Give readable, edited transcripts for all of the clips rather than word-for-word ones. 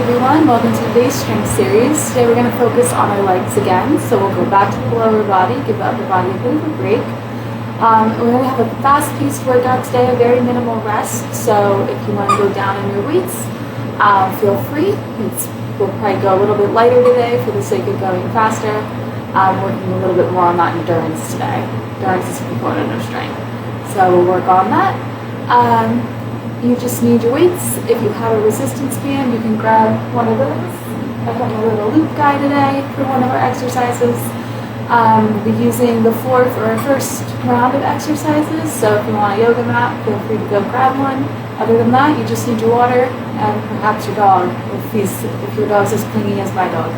everyone, welcome to today's strength series. Today we're going to focus on our legs again, so we'll go back to the lower body, give the upper body a bit of a break. We're going to have a fast-paced workout today, a very minimal rest, so if you want to go down on your weights, feel free. We'll probably go a little bit lighter today for the sake of going faster. Working a little bit more on that endurance today. Endurance is a component of strength, so we'll work on that. You just need your weights. If you have a resistance band, you can grab one of those. I've got a little loop guy today for one of our exercises. We'll be using the floor for our first round of exercises, so if you want a yoga mat, feel free to go grab one. Other than that, you just need your water and perhaps your dog, if your dog's as clingy as my dog.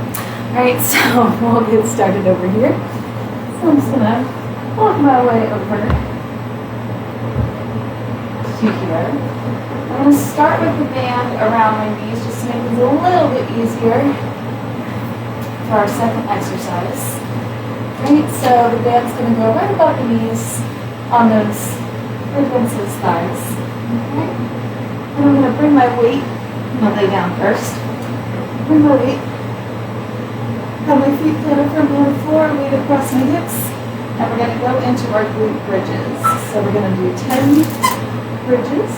Alright, so we'll get started over here. So I'm just going to walk my way over to here. I'm going to start with the band around my knees just to make things a little bit easier for our second exercise. Right, so the band's going to go right above the knees on those against those thighs. Okay. And I'm going to bring my weight. I'm going to lay down first. Bring my weight. Have my feet planted firmly on the floor, weight across my hips. And we're going to go into our glute bridges. So we're going to do 10 bridges.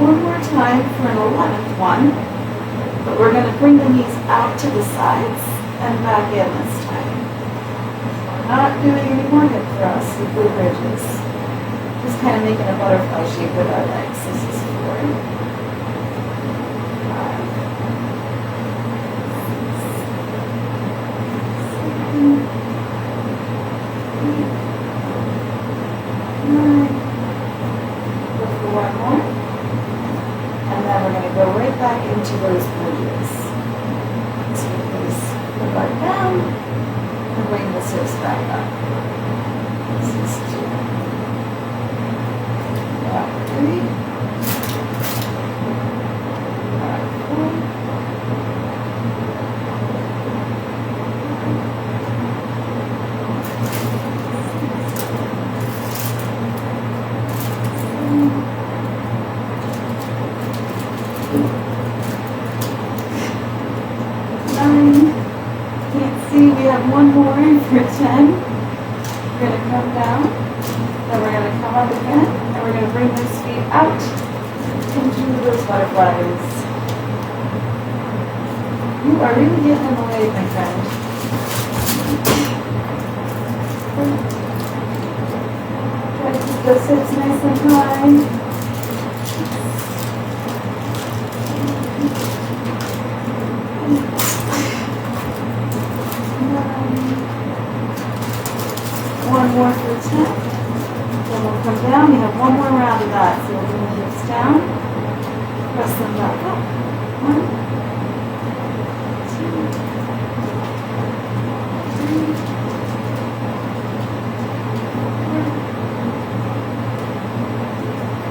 One more time for an 11th one, but we're going to bring the knees out to the sides and back in this time. So we're not doing any more hip thrusts with glute bridges, just kind of making a butterfly shape with our legs. This is 4, 5, 6, 7, 8, 9. Go for one more. And then we're going to go right back into those bridges. So please put the leg down and bring the hips back up. This is 2. 3. 4. One more for 10. We're going to come down, then we're going to come up again, and we're going to bring those feet out into those butterflies. You are really getting in the way, my friend. Try to keep those hips nice and high. One more for 10. Then we'll come down. We have one more round of that. So we'll bring the hips down. Press them back up. 1, 2, 3,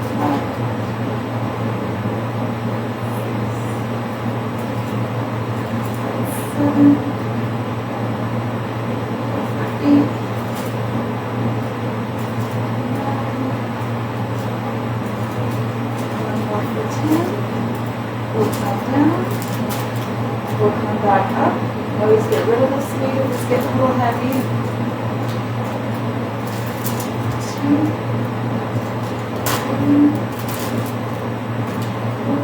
4, 5, 6, 7, 8. We'll come down, we'll come back up. Always get rid of the speed if it's getting a little heavy. 2, 3, 4,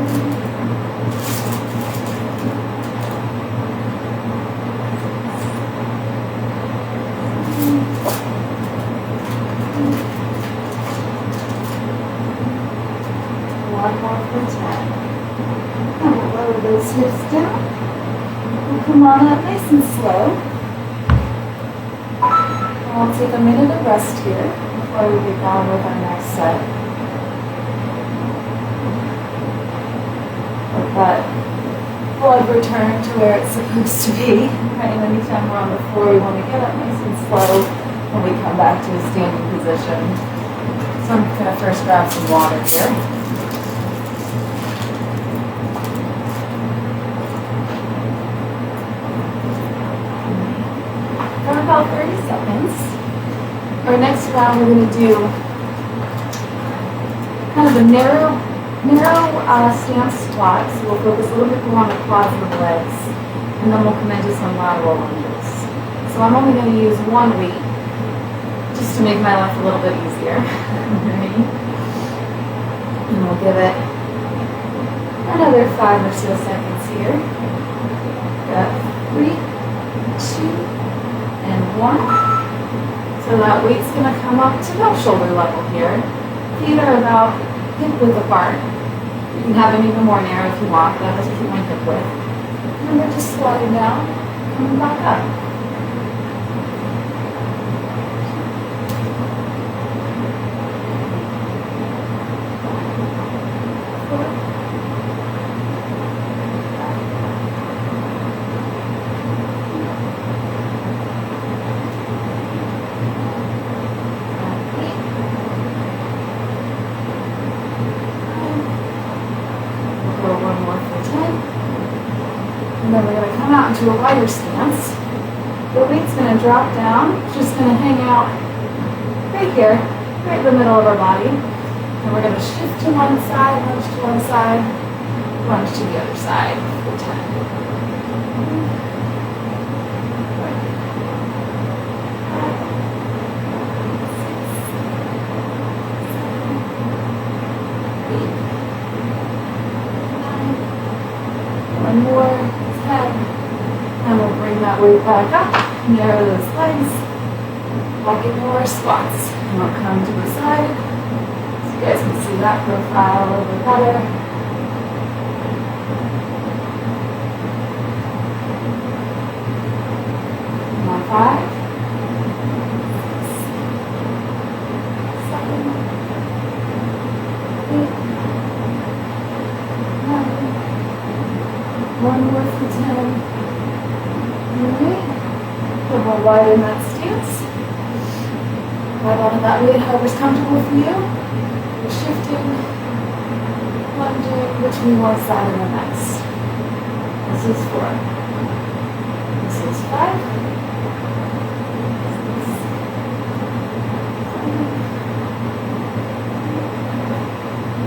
1 more for 10. And we'll lower those hips down. We'll come on up nice and slow. And we'll take a minute of rest here before we get going with our next set. get that blood return to where it's supposed to be. Right? And anytime we're on the floor, we want to get up nice and slow when we come back to a standing position. So I'm going to first grab some water here. For about 30 seconds. Our next round, we're going to do kind of a narrow stance squat. So we'll focus a little bit more on the quads and the legs, and then we'll come into some lateral lunges. So I'm only going to use one weight, just to make my life a little bit easier. Ready? And we'll give it another 5 or so seconds here. Got 3, 2, and 1. So that weight's going to come up to about shoulder level here. Feet are about hip width apart. You can have them even more narrow if you want, but I like to keep my hip width. And we're just sliding down, coming back up. And then we're going to come out into a wider stance. The weight's going to drop down, it's just going to hang out right here, right in the middle of our body. And we're going to shift to one side, lunge to one side, lunge to the other side for 10. One more, 10, and we'll bring that weight back up, narrow those legs, walk into our squats, and we'll come to the side, so you guys can see that profile a little bit better. More 5, 6, 7, 8, 9, one more for 10. Alright. Then we'll widen that stance. Right onto that weight, however's comfortable for you. We're shifting, lunging between one side and the next. This is 4. This is 5.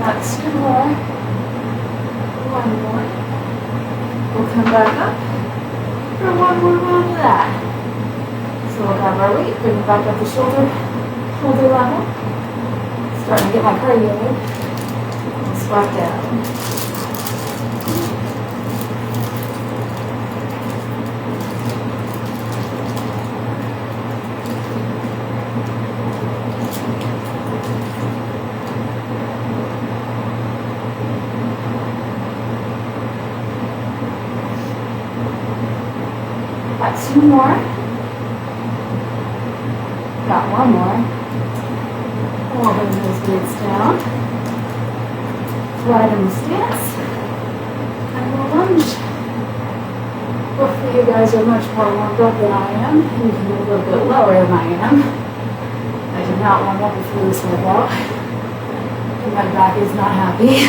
That's 2 more. 1 more. We'll come back up for one more round of that. So we'll have our weight, bring it back up to shoulder level. Starting to get my cardio in. And squat down. Got 2 more. Got 1 more. We'll bring those weights down. Widen the stance. And we'll lunge. Hopefully you guys are much more warmed up than I am. You can be a little bit lower than I am. I did not warm up before this workout. And my back is not happy.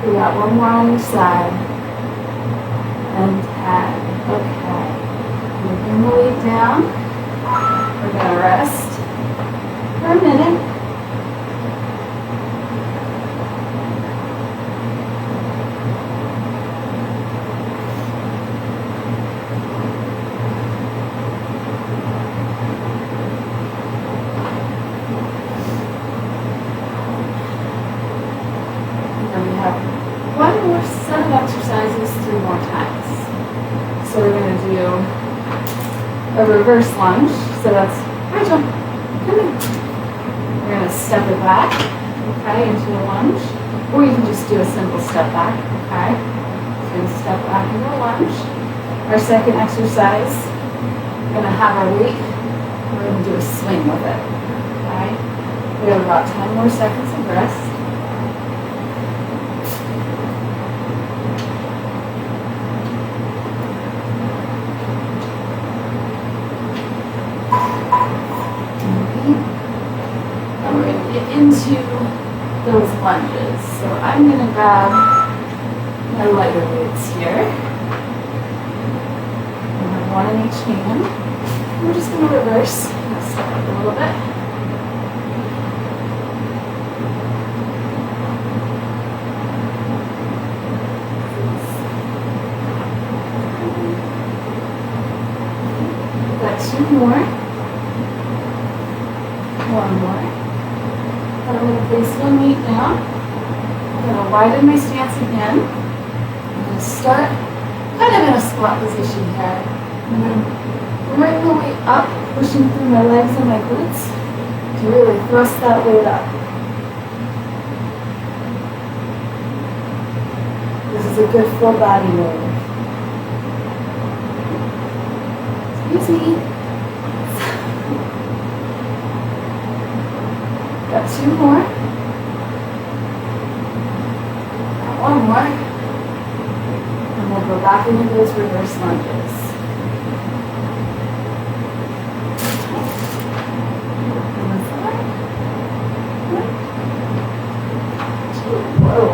We got 1 more on each side. And 10. Okay. We'll bring the weight down. We're going to rest for a minute. And then we have 1 more set of exercises, 3 more times. So we're going to do a reverse lunge. So that's, Rachel, come in. We're going to step it back, okay, into a lunge. Or you can just do a simple step back, okay. So we're going to step back into a lunge. Our second exercise, we're going to have our weight. We're going to do a swing with it, okay. We have about 10 more seconds of rest. those lunges. So I'm going to grab my lighter weights here. I have one in each hand. We're just going to reverse. I'm going to step up a little bit. Got 2 more. 1 more. I'm going to place one knee down. I'm going to widen my stance again. I'm going to start kind of in a squat position here. I'm going to bring the weight up, pushing through my legs and my glutes to really thrust that weight up. This is a good full body move. Excuse me. Got 2 more. Got 1 more. And we'll go back into those reverse lunges. Whoa.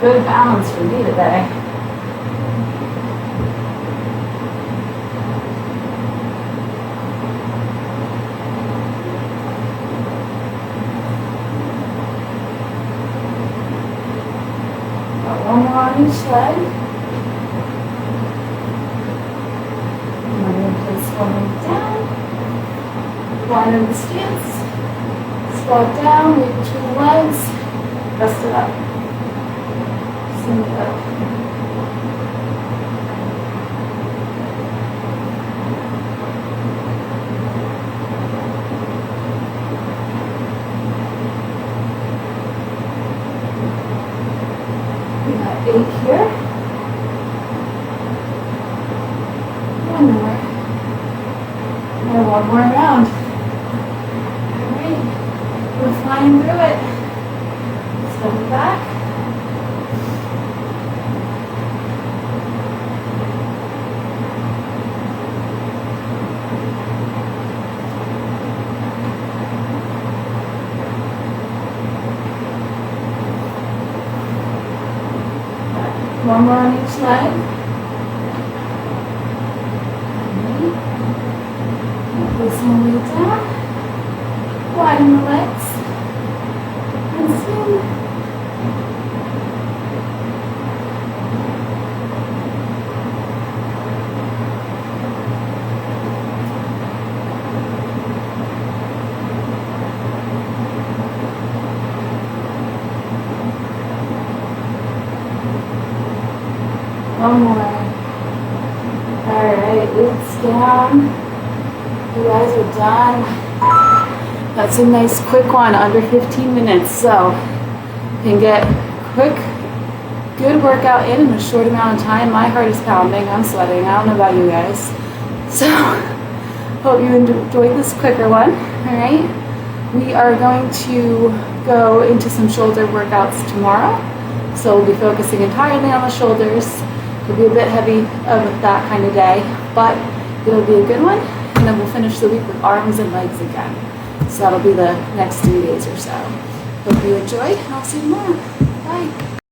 Good balance for me today. One more on each leg. I'm going to place one leg down. Widen the stance. Squat down, weight between the legs. Rest it up. Send it up. We got 8 here. 1 more. And 1 more round. Alright. We're flying through it. Step it back. One more on each leg. Place one leg down. Widen the legs. And swing. One more. Alright, glutes down. You guys are done. That's a nice quick one, under 15 minutes. So you can get quick, good workout in a short amount of time. My heart is pounding, I'm sweating. I don't know about you guys. So hope you enjoyed this quicker one. Alright. We are going to go into some shoulder workouts tomorrow. So we'll be focusing entirely on the shoulders. It'll be a bit heavy of that kind of day, but it'll be a good one. And then we'll finish the week with arms and legs again. So that'll be the next 3 days or so. Hope you enjoy. I'll see you tomorrow. Bye.